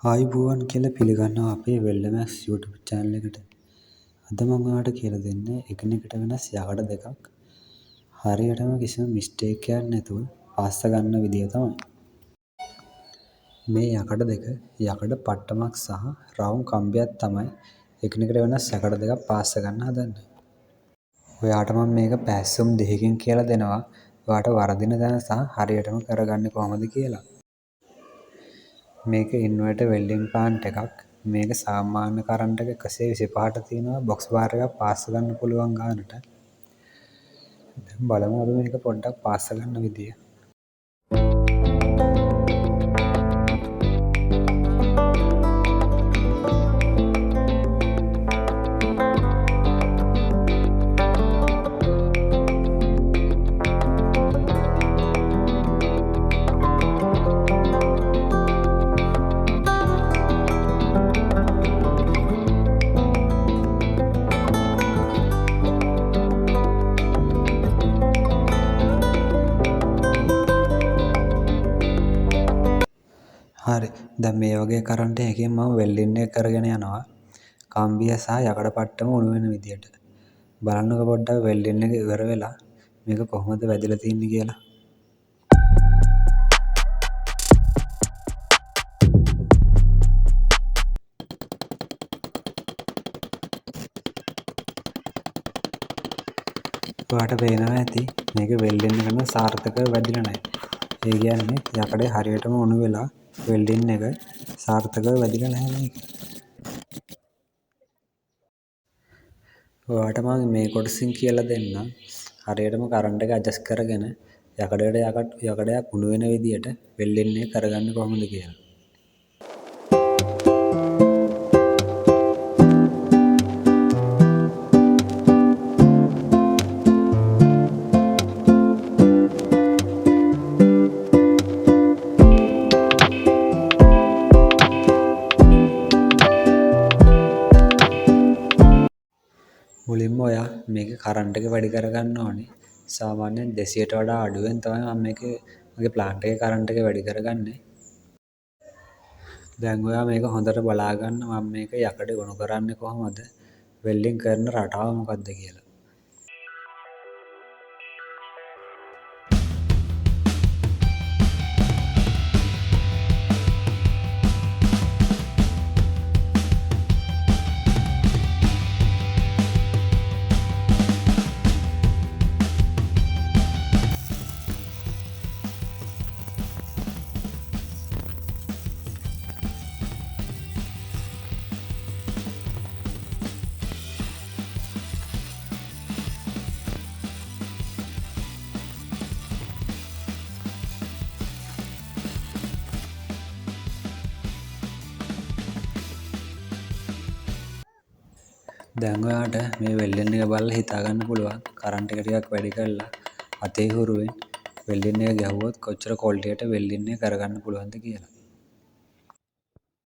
ආයුබෝවන් කියලා පිළිගන්නවා අපේ වෙල්ඩමැක්ස් YouTube channel එකට. අද මම ඔයාලට කියලා දෙන්නේ එකිනෙකට වෙනස් යකඩ දෙකක් හරියටම කිසිම මිස්ටේක් එකක් නැතුව පාස්ස ගන්න විදිය තමයි. මේ යකඩ දෙක යකඩ පට්ටමක් සහ රවුම් කම්බියක් තමයි එකිනෙකට වෙනස් යකඩ දෙකක් පාස්ස ගන්න හදන්නේ. ඔයාට මම මේක පැස්සුම් දෙකකින් කියලා දෙනවා. ඔයාට වරදින තැන සහ හරියටම කරගන්නේ කොහොමද කියලා. මේක ඉන්වර්ටර් වෙල්ඩින් ප්ලාන්ට් එකක්. මේක සාමාන්‍ය කරන්ට් එක 125ට තියෙනවා බොක්ස් බාර් එකක් පාස්ස ගන්න පුළුවන් ගානට. දැන් බලමු අපි මේක පොඩ්ඩක් පාස්ස ගන්න විදිය. හරි දැන් මේ වගේ කරන්ට් එකකින් මම වෙල්ඩින් එක කරගෙන යනවා කම්බිය සහ යකඩ පට්ටම උණු වෙන විදියට. බලන්නකො පොඩ්ඩක් වෙල්ඩින් එක ඉවර වෙලා මේක කොහොමද වැදිලා තින්නේ කියලා. ඔයාට පේනවා ඇති මේක වෙල්ඩින් එකම සාර්ථකව වැදිලා නැහැ. ඒ කියන්නේ යකඩේ හරියටම උණු වෙලා වෙල්ඩින් එක සාර්ථකව වැදිලා නැහැ මේක. ඔයාට මම මේ කොටසින් කියලා දෙන්නම් හරියටම කරන්ට් එක ඇඩ්ජස්ට් කරගෙන යකඩයක් උණු වෙන විදියට වෙල්ඩින් එක කරගන්න කොහොමද කියලා. මුලින්ම ඔයා මේක කරන්ට් එක වැඩි කරගන්න ඕනේ. සාමාන්‍යයෙන් 200ට වඩා අඩුවෙන් තමයි මම මගේ ප්ලාන්ට් එකේ කරන්ට් එක වැඩි කරගන්නේ. දැන් ඔයා මේක හොඳට බලා ගන්න මම මේක යකඩ උණු කරන්නේ කොහොමද? වෙල්ඩින් කරන රටාව මොකක්ද කියලා. දැන් ඔයාට මේ වෙල්ඩින් එක බලලා හිතා ගන්න පුළුවන් කරන්ට් එක ටිකක් වැඩි කරලා අතේ හුරුවෙන් වෙල්ඩින් එක ගැහුවොත් කොච්චර ක්වොලිටියට වෙල්ඩින් එක කරගන්න පුළුවන්ද කියලා.